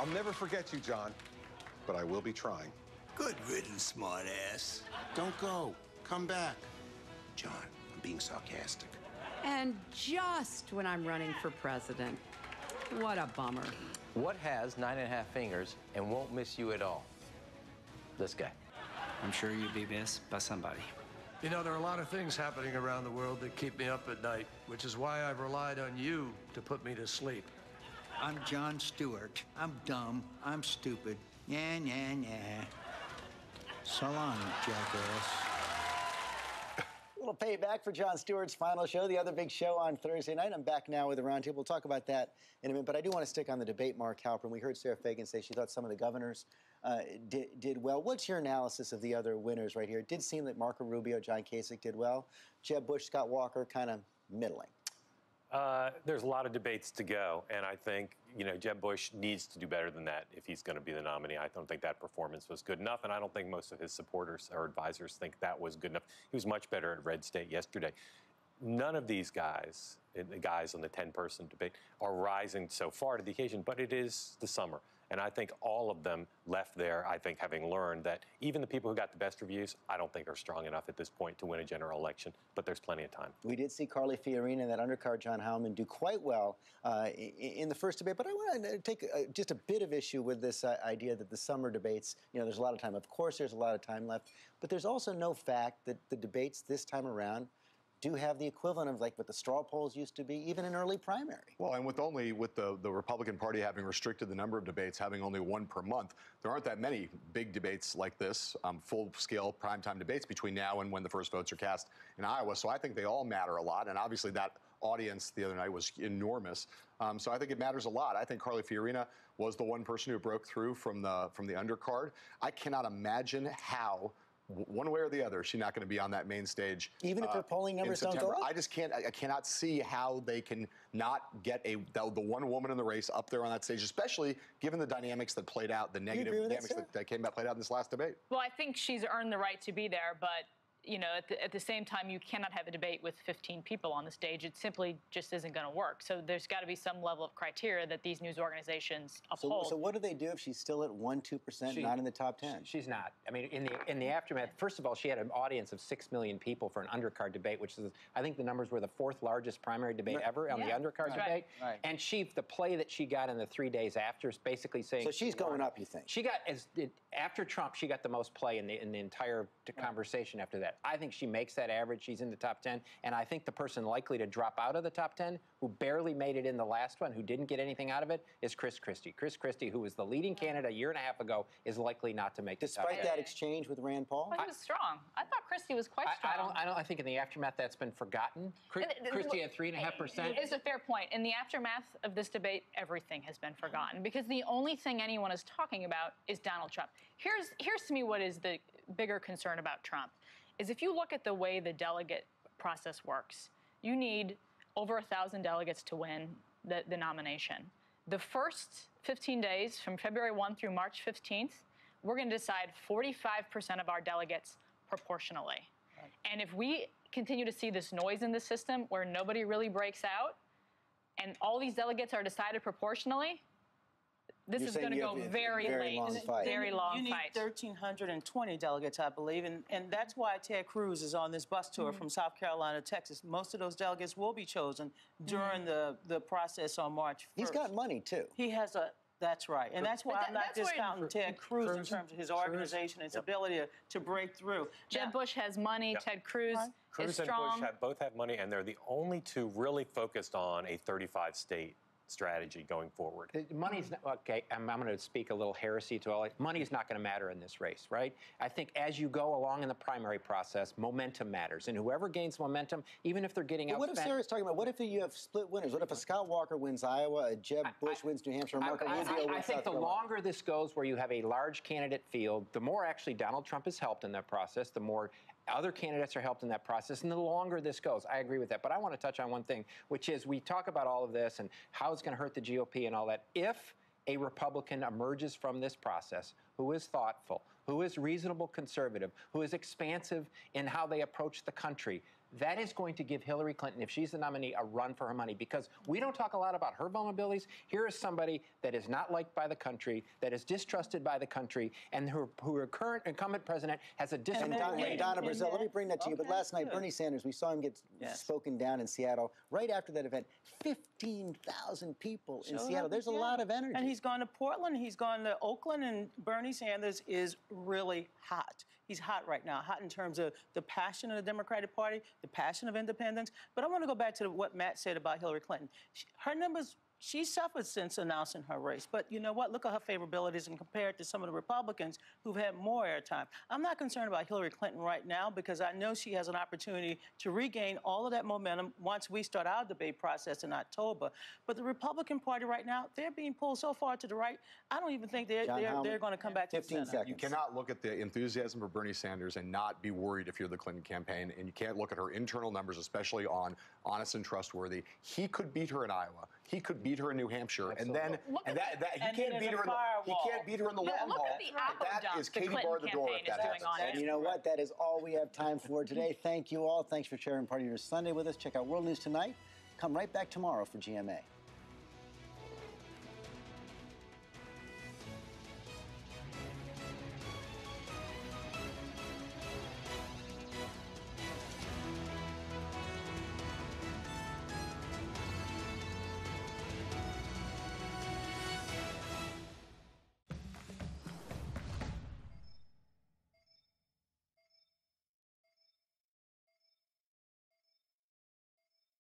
I'll never forget you, John, but I will be trying. Good riddance, smartass. Don't go. Come back. John, I'm being sarcastic. And just when I'm running for president. What a bummer. What has 9.5 fingers and won't miss you at all? This guy. I'm sure you'd be missed by somebody. You know, there are a lot of things happening around the world that keep me up at night, which is why I've relied on you to put me to sleep. I'm John Stewart. I'm dumb. I'm stupid. Yeah. So long, jackass. A little payback for Jon Stewart's final show, the other big show on Thursday night. I'm back now with the roundtable. We'll talk about that in a minute, but I do want to stick on the debate, Mark Halperin. We heard Sarah Fagan say she thought some of the governors did well. What's your analysis of the other winners right here? It did seem that Marco Rubio, John Kasich did well. Jeb Bush, Scott Walker, kind of middling. There's a lot of debates to go, and I think, Jeb Bush needs to do better than that if he's going to be the nominee. I don't think that performance was good enough, and I don't think most of his supporters or advisors think that was good enough. He was much better at Red State yesterday. None of these guys, the guys on the 10-person debate, are rising so far to the occasion, but it is the summer. And I think all of them left there, I think, having learned that even the people who got the best reviews, I don't think are strong enough at this point to win a general election, but there's plenty of time. We did see Carly Fiorina, that undercard John Howman, do quite well in the first debate, but I want to take just a bit of issue with this idea that the summer debates, there's a lot of time. Of course, there's a lot of time left, but there's also no fact that the debates this time around do have the equivalent of like what the straw polls used to be, even an early primary. Well, and with the Republican Party having restricted the number of debates, having only one per month, there aren't that many big debates like this, full-scale primetime debates between now and when the first votes are cast in Iowa. So I think they all matter a lot, and obviously that audience the other night was enormous. So I think it matters a lot. I think Carly Fiorina was the one person who broke through from the undercard. I cannot imagine how, one way or the other, she's not going to be on that main stage. Even if her polling numbers don't go up? I cannot see how they can not get the one woman in the race up there on that stage, especially given the dynamics that played out, the negative dynamics that played out in this last debate. Well, I think she's earned the right to be there, but at the same time, you cannot have a debate with 15 people on the stage. It simply just isn't going to work. So there's got to be some level of criteria that these news organizations uphold. So what do they do if she's still at 1-2%, not in the top 10? She's not. I mean, in the aftermath, first of all, she had an audience of 6 million people for an undercard debate, which is, I think the numbers were the 4th largest primary debate ever on the undercard debate. Right. And the play that she got in the 3 days after is basically saying. So she's going up, you think? She got, after Trump, she got the most play in the entire conversation after that. I think she makes that average. She's in the top 10. And I think the person likely to drop out of the top 10, who barely made it in the last one, who didn't get anything out of it, is Chris Christie. Chris Christie, who was the leading candidate a year and a half ago, is likely not to make the top 10. Despite that exchange with Rand Paul? Well, he was strong. I thought Christie was quite strong. I think in the aftermath that's been forgotten. Christie at 3.5%. It's a fair point. In the aftermath of this debate, everything has been forgotten because the only thing anyone is talking about is Donald Trump. Here's to me what is the bigger concern about Trump. Is if you look at the way the delegate process works, you need over 1,000 delegates to win the nomination. The first 15 days, from February 1 through March 15th, we're going to decide 45% of our delegates proportionally. Right. And if we continue to see this noise in the system where nobody really breaks out, and all these delegates are decided proportionally, this is going to go very late. Very long fight. You need 1,320 delegates, I believe, and that's why Ted Cruz is on this bus tour from South Carolina to Texas. Most of those delegates will be chosen during the process on March 1st. He's got money, too. He has that's right. And that's why I'm not discounting Ted Cruz in terms of his organization, his ability to break through. Jeb Bush has money. Ted Cruz is strong. Cruz and Bush both have money, and they're the only two really focused on a 35-state strategy going forward. Money's not, okay, I'm going to speak a little heresy to all. Money is not going to matter in this race, right? I think as you go along in the primary process, momentum matters. And whoever gains momentum, even if they're getting outspent. What if Sarah's talking about, what if you have split winners? What if a Scott Walker wins Iowa, a Jeb Bush wins New Hampshire, Marco Rubio wins South Carolina? I think the longer this goes where you have a large candidate field, the more actually Donald Trump is helped in that process, the more other candidates are helped in that process, and the longer this goes. I agree with that. But I want to touch on one thing, which is we talk about all of this and how it's going to hurt the GOP and all that. If a Republican emerges from this process who is thoughtful, who is reasonable conservative, who is expansive in how they approach the country, that is going to give Hillary Clinton, if she's the nominee, a run for her money, because we don't talk a lot about her vulnerabilities. Here is somebody that is not liked by the country, that is distrusted by the country, and her current incumbent president has a disapproval rating. And Donna Brazil, let me bring that to you. But last night, Bernie Sanders, we saw him get spoken down in Seattle. Right after that event, 15,000 people in Seattle. There's a lot of energy. And he's gone to Portland, he's gone to Oakland, and Bernie Sanders is really hot. He's hot right now, hot in terms of the passion of the Democratic Party, the passion of independence. But I want to go back to what Matt said about Hillary Clinton. Her numbers, she suffered since announcing her race. But you know what? Look at her favorabilities and compare it to some of the Republicans who've had more airtime. I'm not concerned about Hillary Clinton right now because I know she has an opportunity to regain all of that momentum once we start our debate process in October. But the Republican Party right now, they're being pulled so far to the right, I don't even think they're going to come back to the center. 15 seconds. You cannot look at the enthusiasm for Bernie Sanders and not be worried if you're the Clinton campaign, and you can't look at her internal numbers, especially on honest and trustworthy. He could beat her in Iowa. He could beat her in New Hampshire, and then he can't beat her in the long haul. That is Katie bar the door if that happens. And you know what? That is all we have time for today. Thank you all. Thanks for sharing part of your Sunday with us. Check out World News Tonight. Come right back tomorrow for GMA.